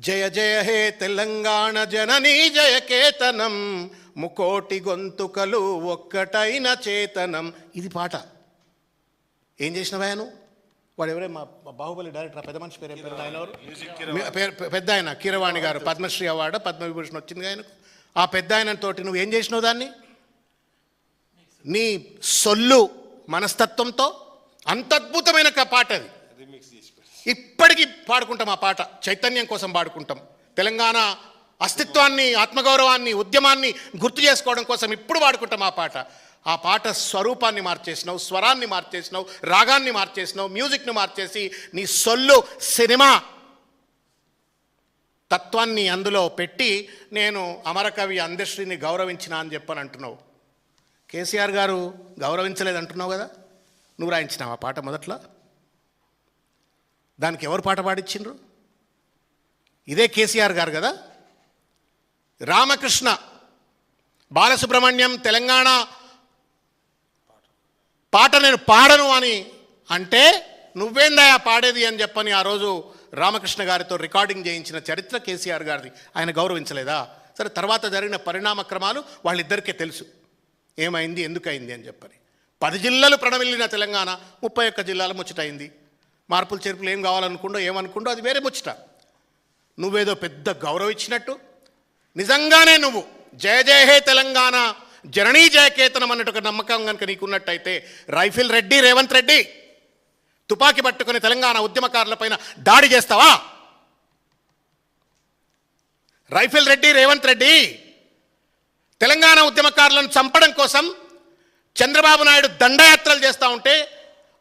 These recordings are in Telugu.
జయ జయ హే తెలంగాణ జననీ జయకేతనం, ముకోటి గొంతుకలు ఒక్కటైన చేతనం. ఇది పాట. ఏం చేసినవా నువ్వు? వాడు ఎవరే మా బాహుబలి డైరెక్టర్, పెద్ద మనిషి పేరు ఆయన ఎవరు? పెద్ద ఆయన కీరవాణి గారు, పద్మశ్రీ అవార్డు పద్మవిభూషణ్ వచ్చింది ఆయనకు. ఆ పెద్ద ఆయనతోటి నువ్వు ఏం చేసినావు? దాన్ని నీ సొల్లు మనస్తత్వంతో అంత అద్భుతమైన పాట అది. ఇప్పటికీ పాడుకుంటాం ఆ పాట, చైతన్యం కోసం పాడుకుంటాం. తెలంగాణ అస్తిత్వాన్ని, ఆత్మగౌరవాన్ని, ఉద్యమాన్ని గుర్తు చేసుకోవడం కోసం ఇప్పుడు పాడుకుంటాం ఆ పాట. ఆ పాట స్వరూపాన్ని మార్చేసినావు, స్వరాన్ని మార్చేసినావు, రాగాన్ని మార్చేసినావు, మ్యూజిక్ని మార్చేసి నీ సొల్లు సినిమా తత్వాన్ని అందులో పెట్టి నేను అమరకవి అందశ్రీని గౌరవించిన అని చెప్పని అంటున్నావు. కేసీఆర్ గారు గౌరవించలేదు అంటున్నావు కదా, నువ్వు రాయించినావు ఆ పాట మొదట్లో. దానికి ఎవరు పాట పాడించిండ్రు? ఇదే కేసీఆర్ గారు కదా. రామకృష్ణ బాలసుబ్రహ్మణ్యం తెలంగాణ పాట నేను పాడను అని అంటే నువ్వేందయా పాడేది అని చెప్పని ఆ రోజు రామకృష్ణ గారితో రికార్డింగ్ చేయించిన చరిత్ర కేసీఆర్ గారిది. ఆయన గౌరవించలేదా? సరే, తర్వాత జరిగిన పరిణామక్రమాలు వాళ్ళిద్దరికీ తెలుసు, ఏమైంది ఎందుకయింది అని చెప్పని. 10 జిల్లాలు ప్రణమిల్లిన తెలంగాణ 31 జిల్లాల ముచ్చటైంది. మార్పులు చేర్పులు ఏం కావాలనుకుండో ఏమనుకుండో అది వేరే ముచ్చట. నువ్వేదో పెద్ద గౌరవం ఇచ్చినట్టు నిజంగానే నువ్వు జయ జయ హే తెలంగాణ జననీ జయకేతనం అన్నట్టు ఒక నమ్మకం కనుక నీకున్నట్టయితే రైఫిల్ రెడ్డి రేవంత్ రెడ్డి తుపాకీ పట్టుకుని తెలంగాణ ఉద్యమకారులపైన దాడి చేస్తావా? రైఫిల్ రెడ్డి రేవంత్ రెడ్డి తెలంగాణ ఉద్యమకారులను చంపడం కోసం చంద్రబాబు నాయుడు దండయాత్రలు చేస్తూ ఉంటే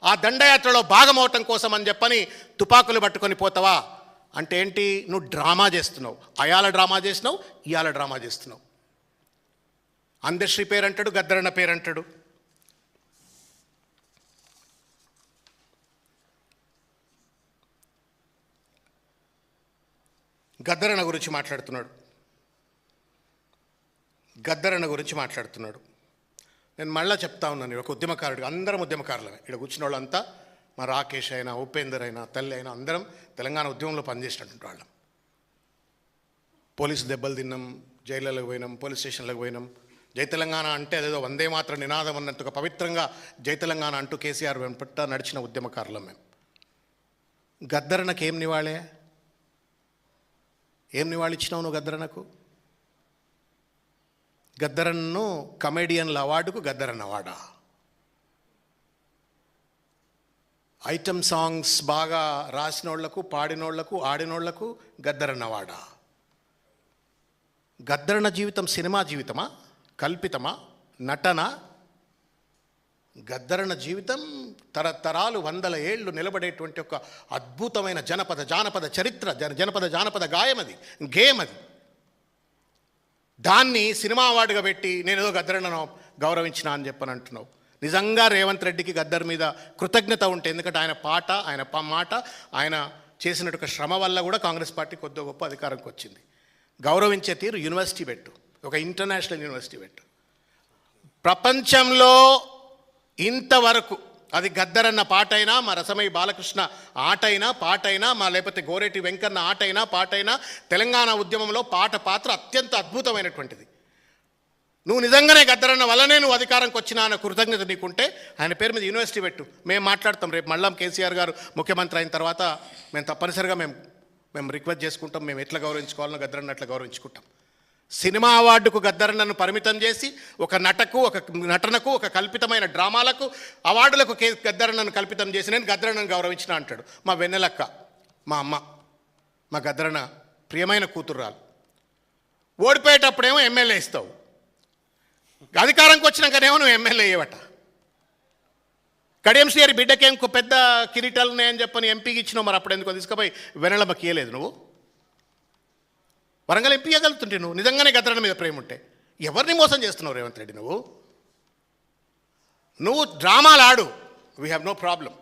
ఆ దండయాత్రలో భాగమవటం కోసం అని చెప్పని తుపాకులు పట్టుకొని పోతావా? అంటే ఏంటి? నువ్వు డ్రామా చేస్తున్నావు. అయాల డ్రామా చేసినావు, ఇయాల డ్రామా చేస్తున్నావు. అందశ్రీ పేరంటాడు, గద్దరన్న పేరంటాడు. గద్దరన్న గురించి మాట్లాడుతున్నాడు. నేను మళ్ళీ చెప్తా ఉన్నాను, ఒక ఉద్యమకారుడు, అందరం ఉద్యమకారులమే. ఇక్కడ కూర్చున్న వాళ్ళంతా మా రాకేష్ అయినా, ఉపేందర్ అయినా, తల్లి అయినా అందరం తెలంగాణ ఉద్యమంలో పనిచేసినటువంటి వాళ్ళం. పోలీసు దెబ్బలు తిన్నాం, జైళ్ళకు పోయినాం, పోలీస్ స్టేషన్లకు పోయినాం. జై తెలంగాణ అంటే అదేదో వందే మాత్రం నినాదం అన్నంతగా పవిత్రంగా జై తెలంగాణ అంటూ కేసీఆర్ వెంపట్ట నడిచిన ఉద్యమకారులం మేము. గద్దరన్నకు ఏం నివాళిచ్చినావు నువ్వు? గద్దరన్ను కమెడియన్ల అవార్డుకు గద్దరన్న అవార్డా? ఐటమ్ సాంగ్స్ బాగా రాసినోళ్లకు, పాడినోళ్లకు, ఆడినోళ్లకు గద్దరన్న అవార్డా? గద్దరన్న జీవితం సినిమా జీవితమా, కల్పితమా, నటన? గద్దరన్న జీవితం తరతరాలు 100 ఏళ్ళు నిలబడేటువంటి ఒక అద్భుతమైన జానపద చరిత్ర, జానపద గాయం అది, గేమ్ అది. దాన్ని సినిమా అవార్డుగా పెట్టి నేనేదో గద్దరన్నను గౌరవించిన అని చెప్పని అంటున్నావు. నిజంగా రేవంత్ రెడ్డికి గద్దర్ మీద కృతజ్ఞత ఉంటే, ఎందుకంటే ఆయన పాట, ఆయన మాట, ఆయన చేసినట్టు శ్రమ వల్ల కూడా కాంగ్రెస్ పార్టీ కొద్ది గొప్ప అధికారంకి వచ్చింది. గౌరవించే తీరు యూనివర్సిటీ పెట్టు, ఒక ఇంటర్నేషనల్ యూనివర్సిటీ పెట్టు. ప్రపంచంలో ఇంతవరకు అది గద్దరన్న పాటైనా, మా రసమయ్య బాలకృష్ణ ఆటైనా పాటైనా, మా లేకపోతే గోరేటి వెంకన్న ఆటైనా పాటైనా, తెలంగాణ ఉద్యమంలో పాత్ర అత్యంత అద్భుతమైనటువంటిది. నువ్వు నిజంగానే గద్దరన్న వల్లనే నువ్వు అధికారంకి వచ్చినా అన్న కృతజ్ఞత నీకుంటే ఆయన పేరు మీద యూనివర్సిటీ పెట్టు. మేము మాట్లాడతాం రేపు మళ్ళా కేసీఆర్ గారు ముఖ్యమంత్రి అయిన తర్వాత మేము తప్పనిసరిగా మేము రిక్వెస్ట్ చేసుకుంటాం. మేము ఎట్లా గౌరవించుకోవాలనో గద్దరన్న అట్లా గౌరవించుకుంటాం. సినిమా అవార్డుకు గద్దరన్నను పరిమితం చేసి ఒక నటనకు, ఒక కల్పితమైన డ్రామాలకు, అవార్డులకు గద్దరన్నను కల్పితం చేసి నేను గద్దరన్నను గౌరవించిన అంటాడు. మా వెన్నెలక్క, మా అమ్మ, మా గద్దరన్న ప్రియమైన కూతుర్రాలు. ఓడిపోయేటప్పుడేమో ఎమ్మెల్యే ఇస్తావు, అధికారంకి వచ్చినాకనేమో నువ్వు ఎమ్మెల్యే అయ్యేవట. కడియం శ్రీహరి బిడ్డకేం పెద్ద కిరీటాలు ఉన్నాయని చెప్పని ఎంపీకి ఇచ్చినావు. మరి అప్పుడు ఎందుకో తీసుకుపోయి వెన్నెలమ్మకి ఇయ్యలేదు నువ్వు? వరంగల్ ఎంపీ ఇవ్వగలుగుతుంటే నువ్వు నిజంగానే గద్దరన్న మీద ప్రేమ ఉంటే. ఎవరిని మోసం చేస్తున్నావు రేవంత్ రెడ్డి? నువ్వు డ్రామాలు ఆడు, వీ హ్యావ్ నో ప్రాబ్లం.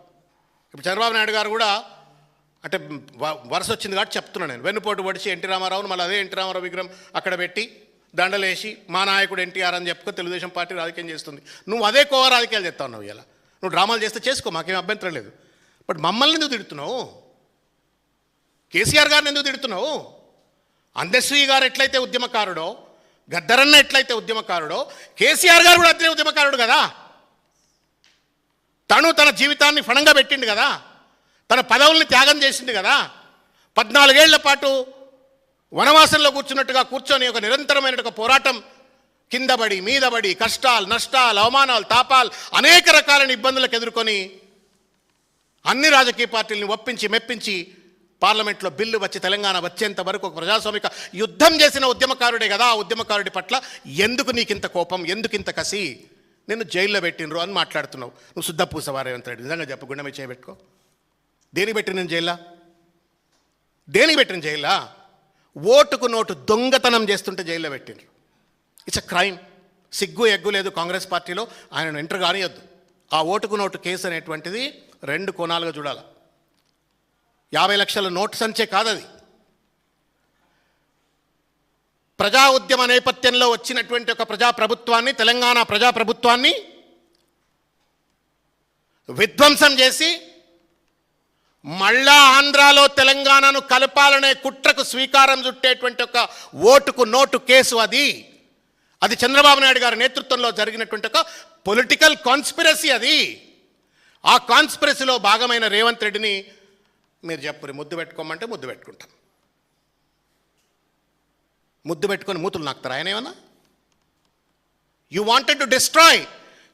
ఇప్పుడు చంద్రబాబు నాయుడు గారు కూడా అంటే వరుస వచ్చింది కాబట్టి చెప్తున్నాను నేను. వెన్నుపోటు పొడిచి ఎన్టీ రామారావును మళ్ళీ అదే ఎన్టీ రామారావు విగ్రహం అక్కడ పెట్టి దండలేసి మా నాయకుడు ఎన్టీఆర్ అని చెప్పుకో తెలుగుదేశం పార్టీ రాజకీయం చేస్తుంది. నువ్వు అదే కోవ రాజకీయాలు చేస్తా ఉన్నావు. ఇలా నువ్వు డ్రామాలు చేస్తే చేసుకో, మాకేం అభ్యంతరం లేదు. బట్ మమ్మల్ని ఎందుకు తిడుతున్నావు? కేసీఆర్ గారిని ఎందుకు తిడుతున్నావు? అందశ్రీ గారు ఎట్లయితే ఉద్యమకారుడో, గద్దరన్న ఎట్లయితే ఉద్యమకారుడో, కేసీఆర్ గారు కూడా అట్లే ఉద్యమకారుడు కదా. తను తన జీవితాన్ని ఫణంగా పెట్టిండు కదా, తన పదవుల్ని త్యాగం చేసిండు కదా. 14 ఏళ్ల పాటు వనవాసంలో కూర్చున్నట్టుగా కూర్చొని ఒక నిరంతరమైన ఒక పోరాటం, కిందబడి మీదబడి కష్టాలు నష్టాలు అవమానాలు తాపాలు అనేక రకాలైన ఇబ్బందులకు ఎదుర్కొని అన్ని రాజకీయ పార్టీలను ఒప్పించి మెప్పించి పార్లమెంట్లో బిల్లు వచ్చి తెలంగాణ వచ్చేంత వరకు ఒక ప్రజాస్వామిక యుద్ధం చేసిన ఉద్యమకారుడే కదా. ఆ ఉద్యమకారుడి పట్ల ఎందుకు నీకింత కోపం, ఎందుకింత కసి, నిన్ను జైల్లో పెట్టినరు అని మాట్లాడుతున్నావు. నువ్వు శుద్ధ పూసవా రేవంత్ రెడ్డి? నిజంగా చెప్పు, గుండె మీద చేయబెట్టుకో. దేనికి పెట్టిన నేను జైల్లో? దేనికి పెట్టిన జైల్లో? ఓటుకు నోటు దొంగతనం చేస్తుంటే జైల్లో పెట్టినరు. It's a crime. సిగ్గు ఎగ్గు లేదు కాంగ్రెస్ పార్టీలో. ఆయనను ఎంటర్ కానియొద్దు. ఆ ఓటుకు నోటు కేసు అనేటువంటిది 2 కోణాలుగా చూడాలి. 50 లక్షల నోటు సంచే కాదది. ప్రజా ఉద్యమ నేపథ్యంలో వచ్చినటువంటి ఒక ప్రజాప్రభుత్వాన్ని, తెలంగాణ ప్రజాప్రభుత్వాన్ని విధ్వంసం చేసి మళ్ళా ఆంధ్రాలో తెలంగాణను కలపాలనే కుట్రకు స్వీకారం చుట్టేటువంటి ఒక ఓటుకు నోటు కేసు అది. అది చంద్రబాబు నాయుడు గారి నేతృత్వంలో జరిగినటువంటి ఒక పొలిటికల్ కాన్స్పిరసీ అది. ఆ కాన్స్పిరసీలో భాగమైన రేవంత్ రెడ్డిని మీరు చెప్పురి ముద్దు పెట్టుకోమంటే ముద్దు పెట్టుకుంటాం. ముద్దు పెట్టుకొని మూతులు నాకుతారు ఆయన ఏమన్నా? You wanted to destroy.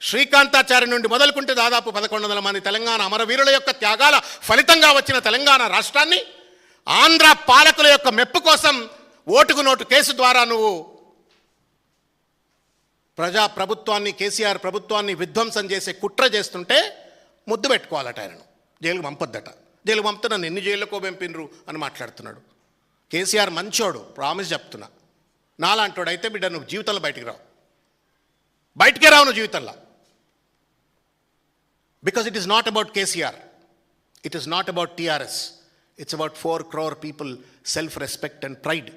Srikantachary నుండి మొదలుకుంటే దాదాపు 1100 మంది తెలంగాణ అమరవీరుల యొక్క త్యాగాల ఫలితంగా వచ్చిన తెలంగాణ రాష్ట్రాన్ని ఆంధ్ర పాలకుల యొక్క మెప్పు కోసం ఓటుకు నోటు కేసు ద్వారా నువ్వు ప్రజాప్రభుత్వాన్ని, కేసీఆర్ ప్రభుత్వాన్ని విధ్వంసం చేసే కుట్ర చేస్తుంటే ముద్దు పెట్టుకోవాలట. ఆయనను జైలుకు పంపొద్దట. జైలుకు పంపితే నన్ను ఎన్ని జైళ్ళకో పంపినరు అని మాట్లాడుతున్నాడు. కేసీఆర్ మంచోడు, ప్రామిస్ చెప్తున్నా. నాలాంటోడు అయితే బిడ్డ నువ్వు జీవితంలో బయటికి రావు, బయటికే రావు నువ్వు జీవితంలో. Because it is not about KCR, it is not about TRS, it's about 4 crore people self respect and pride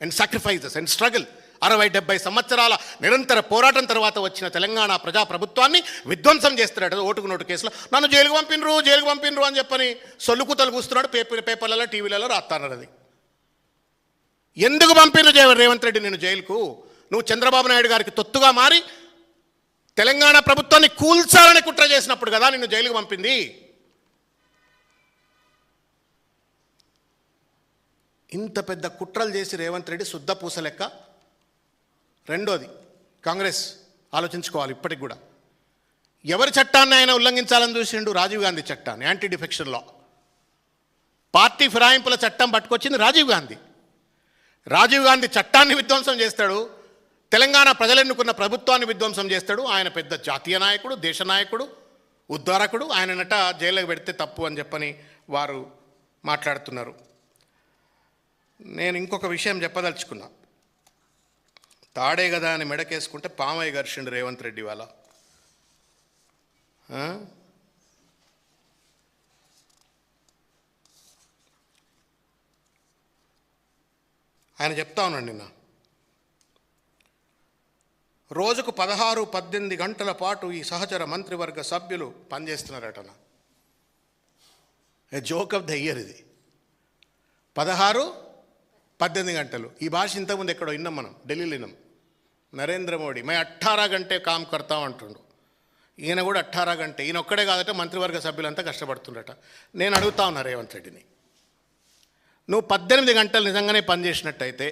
and sacrifices and struggle. 60-70 సంవత్సరాల నిరంతర పోరాటం తర్వాత వచ్చిన తెలంగాణ ప్రజాప్రభుత్వాన్ని విధ్వంసం చేస్తున్నాడు ఓటుకు నోటు కేసులో. నన్ను జైలుకు పంపినరు అని చెప్పని సొల్లుకు తలుగుస్తున్నాడు. పేపర్లలో టీవీలలో రాస్తున్నారు. అది ఎందుకు పంపినరు రేవంత్ రెడ్డి నేను జైలుకు? నువ్వు చంద్రబాబు నాయుడు గారికి తొత్తుగా మారి తెలంగాణ ప్రభుత్వాన్ని కూల్చాలని కుట్ర చేసినప్పుడు కదా నిన్ను జైలుకు పంపింది. ఇంత పెద్ద కుట్రలు చేసి రేవంత్ రెడ్డి శుద్ధ పూస లెక్క. రెండోది, కాంగ్రెస్ ఆలోచించుకోవాలి ఇప్పటికి కూడా. ఎవరి చట్టాన్ని ఆయన ఉల్లంఘించాలని చూసిండు? రాజీవ్ గాంధీ చట్టాన్ని, యాంటీ డిఫెక్షన్ లా. పార్టీ ఫిరాయింపుల చట్టం పట్టుకొచ్చింది రాజీవ్ గాంధీ. రాజీవ్ గాంధీ చట్టాన్ని విధ్వంసం చేస్తాడు, తెలంగాణ ప్రజలు ఎన్నుకున్న ప్రభుత్వాన్ని విధ్వంసం చేస్తాడు. ఆయన పెద్ద జాతీయ నాయకుడు, దేశ నాయకుడు, ఉద్ధారకుడు. ఆయననట జైలుకి పెడితే తప్పు అని చెప్పని వారు మాట్లాడుతున్నారు. నేను ఇంకొక విషయం చెప్పదలుచుకున్నా. తాడే కదా అని మెడకేసుకుంటే పామయ్య గర్షిండు రేవంత్ రెడ్డి వాళ్ళ. ఆయన చెప్తా ఉన్నాడు నిన్న, రోజుకు 16-18 గంటల పాటు ఈ సహచర మంత్రివర్గ సభ్యులు పనిచేస్తున్నారటన. A joke of the year ఇది. 16-18 గంటలు. ఈ భాష ఇంతకుముందు ఎక్కడో విన్నాం మనం, ఢిల్లీలో విన్నాం. నరేంద్ర మోడీ మే 18 గంటే కామ్ కర్తా అంటుండు. ఈయన కూడా 18 గంటే. ఈయన ఒక్కడే కాదట, మంత్రివర్గ సభ్యులంతా కష్టపడుతుండట. నేను అడుగుతా ఉన్నా రేవంత్ రెడ్డిని, నువ్వు 18 గంటలు నిజంగానే పనిచేసినట్టయితే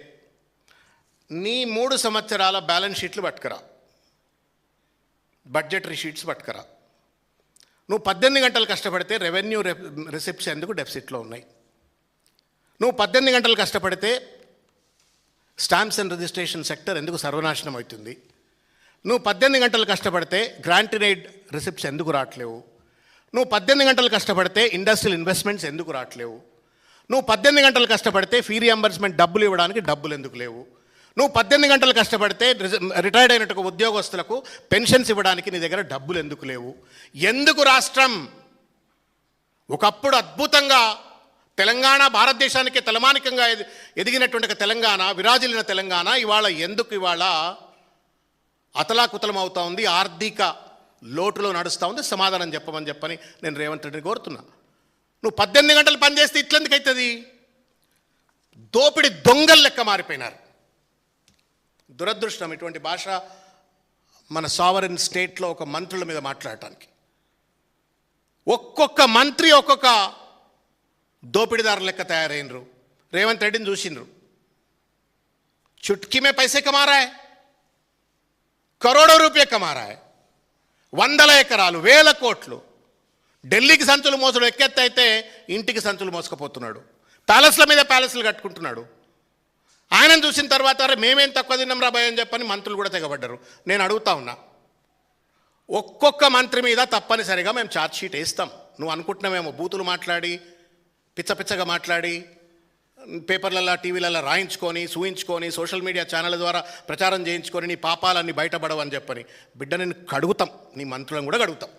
నీ 3 సంవత్సరాల బ్యాలెన్స్ షీట్లు పట్టుకురా, బడ్జెటరీ షీట్స్ పట్టుకురా. నువ్వు 18 గంటలు కష్టపడితే రెవెన్యూ రిసిప్ట్స్ ఎందుకు డెఫిసిట్లో ఉన్నాయి? నువ్వు 18 గంటలు కష్టపడితే స్టాంప్స్ అండ్ రిజిస్ట్రేషన్ సెక్టర్ ఎందుకు సర్వనాశనం అవుతుంది? నువ్వు 18 గంటలు కష్టపడితే గ్రాంటెడ్ ఎయిడ్ రిసిప్ట్స్ ఎందుకు రావట్లేవు? నువ్వు 18 గంటలు కష్టపడితే ఇండస్ట్రియల్ ఇన్వెస్ట్మెంట్స్ ఎందుకు రావట్లేవు? నువ్వు 18 గంటలు కష్టపడితే ఫీ రియంబర్స్మెంట్ డబ్బులు ఇవ్వడానికి డబ్బులు ఎందుకు లేవు? నువ్వు 18 గంటలు కష్టపడితే రిటైర్డ్ అయినట్టు ఉద్యోగస్తులకు పెన్షన్స్ ఇవ్వడానికి నీ దగ్గర డబ్బులు ఎందుకు లేవు? ఎందుకు రాష్ట్రం ఒకప్పుడు అద్భుతంగా తెలంగాణ భారతదేశానికి తలమానికంగా ఎదిగినటువంటి తెలంగాణ, విరాజిల్లిన తెలంగాణ ఇవాళ అతలాకుతలం అవుతా ఉంది, ఆర్థిక లోటులో నడుస్తూ ఉంది? సమాధానం చెప్పమని నేను రేవంత్ రెడ్డిని కోరుతున్నా. నువ్వు 18 గంటలు పనిచేస్తే ఇట్లెందుకు అవుతుంది? దోపిడి దొంగల లెక్క మారిపోయినారు. దురదృష్టం ఇటువంటి భాష మన సావరెన్ స్టేట్లో ఒక మంత్రుల మీద మాట్లాడటానికి. ఒక్కొక్క మంత్రి ఒక్కొక్క దోపిడీదారు లెక్క తయారైనరు. రేవంత్ రెడ్డిని చూసిండ్రు, चुटकी में पैसे कमा रहा है, करोड़ों रुपये कमा रहा है, 100 ఎకరాలు 1000 కోట్లు. ఢిల్లీకి సంచులు మోసడు ఎక్కెత్తైతే ఇంటికి సంచులు మోసుకుపోతున్నాడు, ప్యాలెస్ల మీద ప్యాలెస్లు కట్టుకుంటున్నాడు. ఆయనను చూసిన తర్వాత అరే మేమేం తక్కువ తిన్నాం రాబాయ్ అని చెప్పని మంత్రులు కూడా తెగబడ్డారు. నేను అడుగుతా ఉన్నా, ఒక్కొక్క మంత్రి మీద తప్పనిసరిగా మేము ఛార్జ్ షీట్ వేస్తాం. నువ్వు అనుకుంటున్నామేమో బూతులు మాట్లాడి పిచ్చగా మాట్లాడి పేపర్లలో టీవీలలో రాయించుకొని చూయించుకొని సోషల్ మీడియా ఛానళ్ళ ద్వారా ప్రచారం చేయించుకొని నీ పాపాలన్నీ బయటపడవని చెప్పని. బిడ్డ నేను కడుగుతాం, నీ మంత్రులను కూడా కడుగుతాం,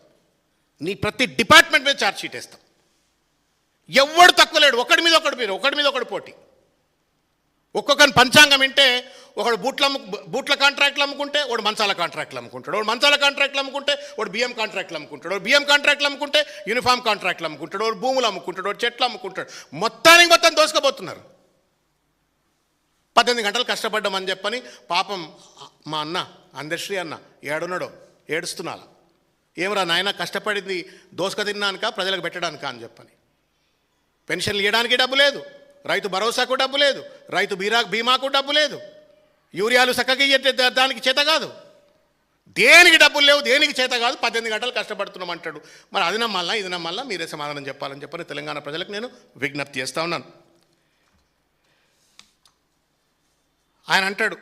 నీ ప్రతి డిపార్ట్మెంట్ మీద ఛార్జ్ షీట్ వేస్తాం. ఎవడు తక్కువ లేడు, ఒకడి మీద ఒకటి పోటీ. ఒక్కొక్కని పంచాంగం వింటే ఒకడు బూట్ల కాంట్రాక్ట్లు అమ్ముకుంటే వాడు మంచాల కాంట్రాక్ట్లు అమ్ముకుంటాడు, వాడు మంచాల కాంట్రాక్ట్లు అమ్ముకుంటే వాడు బియ్యం కాంట్రాక్ట్లు అమ్ముకుంటాడు, వాడు బియ్యం కాంట్రాక్ట్లు అమ్ముకుంటే యూనిఫామ్ కాంట్రాక్ట్లు అమ్ముకుంటాడు, వాడు భూములు అమ్ముకుంటాడు, వాడు చెట్లు అమ్ముకుంటాడు. మొత్తం దోసుకుపోతున్నారు. 18 గంటలు కష్టపడ్డామని చెప్పని పాపం మా అన్న అందశ్రీ అన్న ఏడున్నాడో ఏడుస్తున్నాలా, ఏమరా నాయన కష్టపడింది దోసుక తిన్నానుక ప్రజలకు పెట్టడానిక అని చెప్పని. పెన్షన్లు ఇవ్వడానికి డబ్బు లేదు, రైతు భరోసాకు డబ్బు లేదు, రైతు బీమాకు డబ్బు లేదు, యూరియాలు చక్కగా ఇయ్యే దానికి చేత కాదు, దేనికి డబ్బులు లేవు, దేనికి చేత కాదు. 18 గంటలు కష్టపడుతున్నాం అంటాడు. మరి అది నమ్మల్లా ఇది నమ్మల్లా, మీరే సమాధానం చెప్పాలని చెప్పని తెలంగాణ ప్రజలకు నేను విజ్ఞప్తి చేస్తూ ఉన్నాను. ఆయన అంటాడు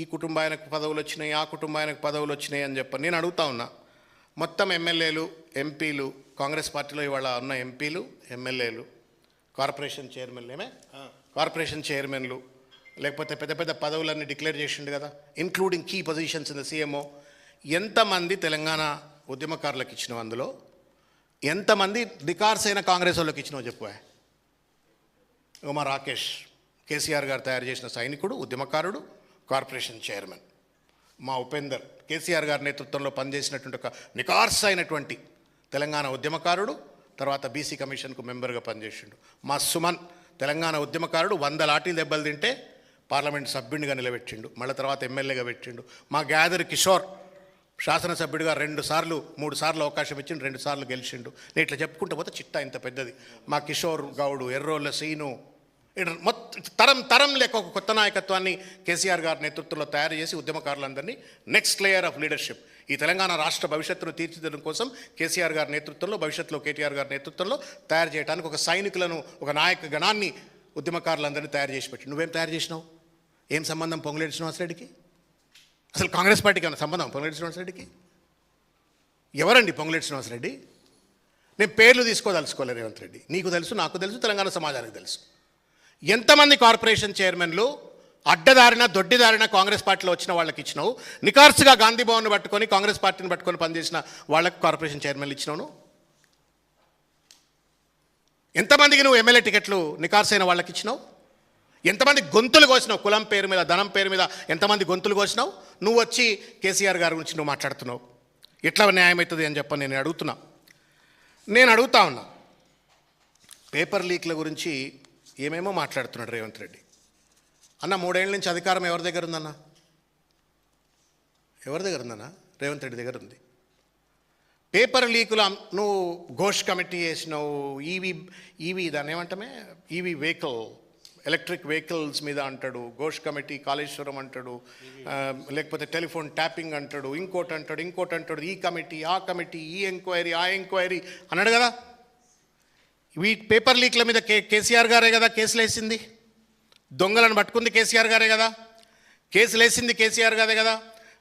ఈ కుటుంబానికి పదవులు వచ్చినాయి, ఆ కుటుంబానికి పదవులు వచ్చినాయి అని చెప్పని. నేను అడుగుతా ఉన్నా, మొత్తం ఎమ్మెల్యేలు ఎంపీలు కాంగ్రెస్ పార్టీలో ఇవాళ ఉన్న ఎంపీలు ఎమ్మెల్యేలు కార్పొరేషన్ చైర్మన్లు లేకపోతే పెద్ద పదవులన్నీ డిక్లేర్ చేసిండు కదా, including key positions in the CMO. ఎంతమంది తెలంగాణ ఉద్యమకారులకు ఇచ్చినావు, అందులో ఎంతమంది నికార్సైన కాంగ్రెస్ వాళ్ళకి ఇచ్చినావు చెప్పు. మా రాకేష్ కేసీఆర్ గారు తయారు చేసిన సైనికుడు, ఉద్యమకారుడు, కార్పొరేషన్ చైర్మన్. మా ఉపేందర్ కేసీఆర్ గారి నేతృత్వంలో పనిచేసినటువంటి ఒక నికార్స్ అయినటువంటి తెలంగాణ ఉద్యమకారుడు, తర్వాత బీసీ కమిషన్కు మెంబర్గా పనిచేసిండు. మా సుమన్ తెలంగాణ ఉద్యమకారుడు, 100 లాఠీలు దెబ్బలు తింటే పార్లమెంట్ సభ్యునిగా నిలబెట్టిండు, మళ్ళీ తర్వాత ఎమ్మెల్యేగా పెట్టిండు. మా గ్యాదర్ కిషోర్ శాసనసభ్యుడిగా 3 సార్లు అవకాశం ఇచ్చిండు, 2 సార్లు గెలిచిండు. నేను ఇట్లా చెప్పుకుంటూ పోతే చిట్టా ఇంత పెద్దది. మా కిషోర్ గౌడు, ఎర్రోళ్ళ సీను, తరం లేక ఒక కొత్త నాయకత్వాన్ని కేసీఆర్ గారి నేతృత్వంలో తయారు చేసి ఉద్యమకారులందరినీ నెక్స్ట్ లేయర్ ఆఫ్ లీడర్షిప్ ఈ తెలంగాణ రాష్ట్ర భవిష్యత్తును తీర్చిదిద్దడం కోసం కేసీఆర్ గారి నేతృత్వంలో, భవిష్యత్తులో కేటీఆర్ గారి నేతృత్వంలో తయారు చేయడానికి ఒక సైనికులను, ఒక నాయక గణాన్ని, ఉద్యమకారులందరినీ తయారు చేసి పెట్టి. నువ్వేం తయారు చేసినావు? ఏం సంబంధం పొంగులేటి శ్రీనివాసరెడ్డికి? అసలు కాంగ్రెస్ పార్టీకి ఏమైనా సంబంధం పొంగులేటి శ్రీనివాసరెడ్డికి? ఎవరండి పొంగులేటి శ్రీనివాసరెడ్డి? నేను పేర్లు తీసుకోదలుచుకోలే రేవంత్ రెడ్డి. నీకు తెలుసు, నాకు తెలుసు, తెలంగాణ సమాజానికి తెలుసు. ఎంతమంది కార్పొరేషన్ చైర్మన్లు అడ్డదారిన దొడ్డిదారిన కాంగ్రెస్ పార్టీలో వచ్చిన వాళ్ళకి ఇచ్చినావు? నికార్సుగా గాంధీ భవన్ పట్టుకొని కాంగ్రెస్ పార్టీని పట్టుకొని పనిచేసిన వాళ్ళకి కార్పొరేషన్ చైర్మన్లు ఇచ్చినావు? ఎంతమందికి నువ్వు ఎమ్మెల్యే టికెట్లు నికార్సైన వాళ్ళకి ఇచ్చినావు? ఎంతమంది గొంతులు కోసినావు? కులం పేరు మీద, ధనం పేరు మీద ఎంతమంది గొంతులు కోసినావు? నువ్వు వచ్చి కేసీఆర్ గారి గురించి నువ్వు మాట్లాడుతున్నావు. ఎట్లా న్యాయం అవుతుంది అని చెప్పని నేను అడుగుతా ఉన్నా. పేపర్ లీక్ల గురించి ఏమేమో మాట్లాడుతున్నాడు రేవంత్ రెడ్డి. అన్న 3 ఏళ్ళ నుంచి అధికారం ఎవరి దగ్గర ఉందన్న? రేవంత్ రెడ్డి దగ్గర ఉంది. పేపర్ లీకులు నువ్వు ఘోష్ కమిటీ వేసినావు, ఈవీ దాన్ని ఏమంటామే, ఈవీ ఎలక్ట్రిక్ వెహికల్స్ మీద అంటాడు, ఘోష్ కమిటీ కాళేశ్వరం అంటాడు, లేకపోతే టెలిఫోన్ ట్యాపింగ్ అంటాడు, ఇంకోటి అంటాడు, ఈ కమిటీ ఆ కమిటీ, ఈ ఎంక్వైరీ అన్నాడు కదా. ఈ పేపర్ లీక్ల మీద కేసీఆర్ గారే కదా కేసులు వేసింది, దొంగలను పట్టుకుంది కేసీఆర్ గారే కదా, కేసులు వేసింది కేసీఆర్ గారే కదా.